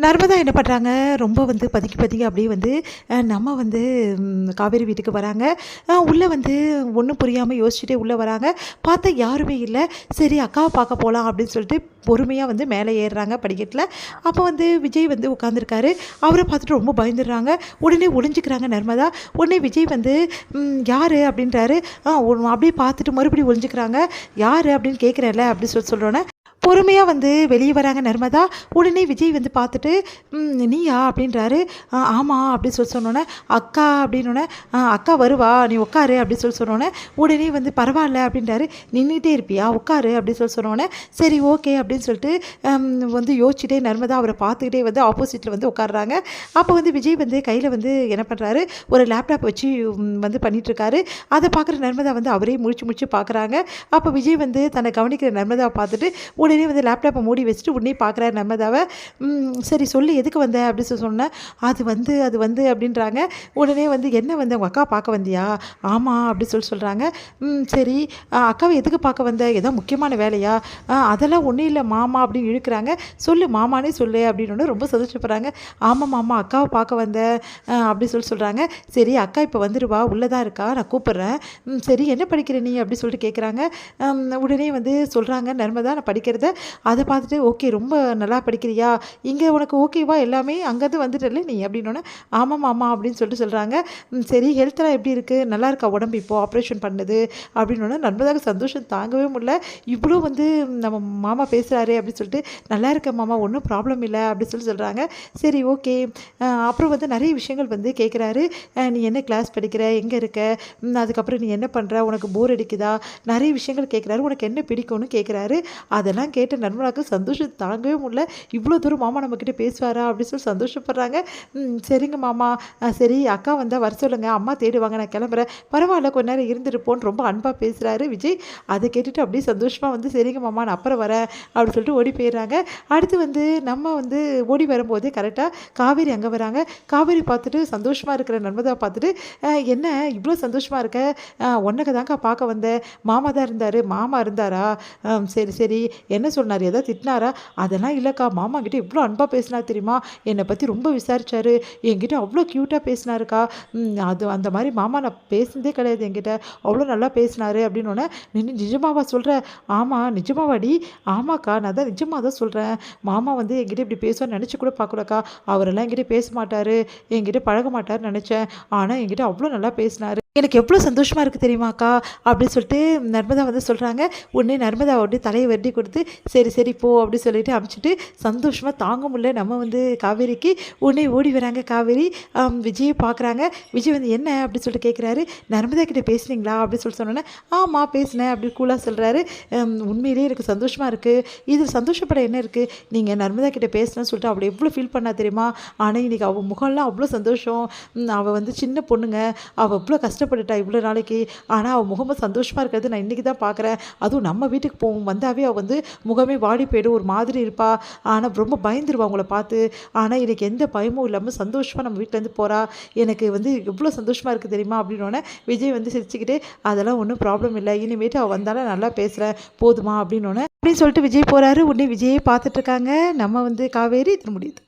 நர்மதா என்ன பண்ணுறாங்க, ரொம்ப வந்து பதுங்கி பதுங்கி அப்படியே வந்து நம்ம வந்து காவேரி வீட்டுக்கு வராங்க. உள்ளே வந்து ஒன்றும் புரியாமல் யோசிச்சுட்டே உள்ளே வராங்க. பார்த்தா யாருமே இல்லை. சரி அக்காவை பார்க்க போகலாம் அப்படின்னு சொல்லிட்டு பொறுமையாக வந்து மேலே ஏறுறாங்க படிக்கட்டில். அப்போ வந்து விஜய் வந்து உட்காந்துருக்காரு. அவரை பார்த்துட்டு ரொம்ப பயந்துடுறாங்க. உடனே ஒளிஞ்சிக்கிறாங்க நர்மதா. உடனே விஜய் வந்து யார் அப்படின்றாரு. அப்படியே பார்த்துட்டு மறுபடியும் ஒளிஞ்சிக்கிறாங்க. யார் அப்படின்னு கேட்குறேன்ல அப்படின்னு சொல்கிறோன்னே பொறுமையாக வந்து வெளியே வராங்க நர்மதா. உடனே விஜய் வந்து பார்த்துட்டு நீயா அப்படின்றாரு. ஆமாம் அப்படின்னு சொன்னோன்னே அக்கா அப்படின்னோடனே அக்கா வருவா நீ உட்காரு அப்படின்னு சொன்னோன்னே உடனே வந்து பரவாயில்ல அப்படின்றாரு. நின்றுட்டே இருப்பியா உட்காரு அப்படின்னு சொன்னோன்னே சரி ஓகே அப்படின்னு சொல்லிட்டு வந்து யோசிச்சுட்டே நர்மதா அவரை பார்த்துக்கிட்டே வந்து ஆப்போசிட்டில் வந்து உட்காடுறாங்க. அப்போ வந்து விஜய் வந்து கையில் வந்து என்ன பண்ணுறாரு, ஒரு லேப்டாப் வச்சு வந்து பண்ணிகிட்ருக்காரு. அதை பார்க்குற நர்மதா வந்து அவரே முழிச்சு பார்க்குறாங்க. அப்போ விஜய் வந்து தன்னை கவனிக்கிற நர்மதாவை பார்த்துட்டு உடனே வந்து லேப்டாப்பை மூடி வச்சுட்டு உடனே பார்க்குறாரு நர்மதாவை. சரி சொல்லு எதுக்கு வந்த அப்படின்னு சொன்னேன். அது வந்து அப்படின்றாங்க. உடனே வந்து என்ன வந்து உங்கள் அக்கா பார்க்க வந்தியா? ஆமாம் அப்படி சொல்கிறாங்க. சரி அக்காவை எதுக்கு பார்க்க வந்த, ஏதோ முக்கியமான வேலையா? அதெல்லாம் ஒன்றும் இல்லை மாமா அப்படின்னு இழுக்கிறாங்க. சொல்லு மாமானே சொல்லு அப்படின்னு ரொம்ப சந்தோஷப்படுறாங்க. ஆமாம் மாமா அக்காவை பார்க்க வந்தேன் அப்படி சொல்கிறாங்க. சரி அக்கா இப்போ வந்துடுவா உள்ளே தான் இருக்கா நான் கூப்பிட்றேன். சரி என்ன படிக்கிற நீ அப்படி சொல்லிட்டு கேட்குறாங்க. உடனே வந்து சொல்கிறாங்க நர்மதா நான் படிக்கிறத. அதை பார்த்துட்டு ஓகே ரொம்ப நல்லா படிக்கிறியா, இங்கே உனக்கு ஓகேவா எல்லாமே, அங்கேருந்து வந்துட்டல நீ அப்படின்னோடனே ஆமாம் மாமா அப்படின்னு சொல்கிறாங்க. சரி ஹெல்த்லாம் எப்படி இருக்குது, நல்லா இருக்கா உடம்பு இப்போது ஆப்ரேஷன் பண்ணது அப்படின்னோடனே நர்மதாவுக்கு சந்தோஷம் தாங்கவே முடியல. இவ்வளோ வந்து நம்ம மாமா பேசுகிறாரு அப்படின்னு சொல்லிட்டு நல்லா இருக்க மாமா ஒன்றும் ப்ராப்ளம் இல்லை அப்படின்னு சொல்கிறாங்க. சரி ஓகே. அப்புறம் வந்து நிறைய விஷயங்கள் வந்து கேட்குறாரு. நீ என்ன கிளாஸ் படிக்கிற, எங்கே இருக்க, அதுக்கப்புறம் நீ என்ன பண்ணுற, உனக்கு போர் அடிக்குதா, நிறைய விஷயங்கள் கேட்குறாரு. உனக்கு என்ன பிடிக்கும்னு கேட்குறாரு. அதெல்லாம் கேட்டு நர்மலாவுக்கு சந்தோஷம் தாங்கவே முடியல. இவ்வளோ தூரம் மாமா நம்மக்கிட்ட பேசுவாரா அப்படின்னு சொல்லி சந்தோஷப்படுறாங்க. சரிங்க மாமா, சரி அக்கா வந்தால் வர சொல்லுங்கள், அம்மா தேடுவாங்க, நான் கிளம்புறேன். பரவாயில்ல கொஞ்ச நேரம் இருந்துருப்போன்னு ரொம்ப அன்பாக பேசுகிறாரு விஜய். அதை கேட்டுட்டு அப்படியே சந்தோஷமாக வந்து சரிங்க மாமா நான் அப்புறம் வரேன் அப்படின்னு சொல்லிட்டு ஓடி போயிடுறாங்க. அடுத்து வந்து நம்ம வந்து ஓடி வரும்போது கரெக்டாக காவேரி அங்கே வராங்க. காவேரி பார்த்துட்டு சந்தோஷமாக இருக்கிற நர்மதா பார்த்துட்டு என்ன இவ்வளோ சந்தோஷமாக இருக்க, ஒன்னக்கு தாங்க பார்க்க வந்தேன், மாமா தான் இருந்தார். மாமா இருந்தாரா? சரி சரி என்ன சொன்னார், எதாவது திட்டினாரா? அதெல்லாம் இல்லைக்கா, மாமா கிட்டே இவ்வளோ அன்பாக பேசினா தெரியுமா, என்னை பற்றி ரொம்ப விசாரிச்சாரு, என்கிட்ட அவ்வளோ க்யூட்டாக பேசினாருக்கா. அது அந்த மாதிரி மாமா நான் பேசினதே கிடையாது, என்கிட்ட அவ்வளோ நல்லா பேசினாரு அப்படின்னோடனே நிஜமாவா சொல்கிற? ஆமாம் நிஜமாவாடி? ஆமாக்கா நான் தான் நிஜமாக தான் சொல்கிறேன். மாமா வந்து என்கிட்ட இப்படி பேசுவான்னு நினச்சி கூட பார்க்கலக்கா. அவரெல்லாம் என்கிட்ட பேச மாட்டார், என்கிட்ட பழக மாட்டார்னு நினச்சேன். ஆனால் என்கிட்ட அவ்வளோ நல்லா பேசினார், எனக்கு எவ்வளோ சந்தோஷமாக இருக்குது தெரியுமாக்கா அப்படின்னு சொல்லிட்டு நர்மதா வந்து சொல்கிறாங்க. உடனே நர்மதா வந்து தலையை வெட்டி கொடுத்து சரி சரி போ அப்படி சொல்லிட்டு அனுப்பிச்சிட்டு சந்தோஷமாக தாங்க முடியல நம்ம வந்து காவேரிக்கு. உடனே ஓடி வராங்க காவேரி. விஜயை பார்க்குறாங்க. விஜய் வந்து என்ன அப்படி சொல்லிட்டு கேட்குறாரு. நர்மதா கிட்டே பேசுனீங்களா அப்படின்னு சொல்லி சொன்னோன்னே ஆமாம் பேசினேன் அப்படி கூலாக சொல்கிறாரு. உண்மையிலேயே எனக்கு சந்தோஷமாக இருக்குது. இது சந்தோஷப்பட என்ன இருக்குது, நீங்கள் நர்மதா கிட்டே பேசுனேன்னு சொல்லிட்டு அவளை எவ்வளோ ஃபீல் பண்ணா தெரியுமா. ஆனால் இன்றைக்கி அவள் முகம்லாம் அவ்வளோ சந்தோஷம். அவள் வந்து சின்ன பொண்ணுங்க, அவள் எவ்வளோ கஷ்டப்பட்டுட்டா இவ்வளோ நாளைக்கு. ஆனால் அவள் முகமும் சந்தோஷமாக இருக்கிறது நான் இன்றைக்கி தான் பார்க்குறேன். அதுவும் நம்ம வீட்டுக்கு போகும் வந்தாவே அவள் வந்து முகமே வாடி போய்டும், ஒரு மாதிரி இருப்பா. ஆனால் ரொம்ப பயந்துருவா அவங்கள பார்த்து. ஆனால் எனக்கு எந்த பயமும் இல்லாமல் சந்தோஷமாக நம்ம வீட்டிலேருந்து போகிறா, எனக்கு வந்து எவ்வளோ சந்தோஷமாக இருக்குது தெரியுமா அப்படின்னோடனே விஜய் வந்து சிரிச்சுக்கிட்டு அதெல்லாம் ஒன்றும் ப்ராப்ளம் இல்லை, இனிமேட்டு அவள் வந்தாலும் நல்லா பேசுகிறேன் போதுமா அப்படின்னோடனே அப்படின்னு சொல்லிட்டு விஜய் போகிறாரு. உடனே விஜயே பார்த்துட்ருக்காங்க நம்ம வந்து காவேரி. இது முடியுது.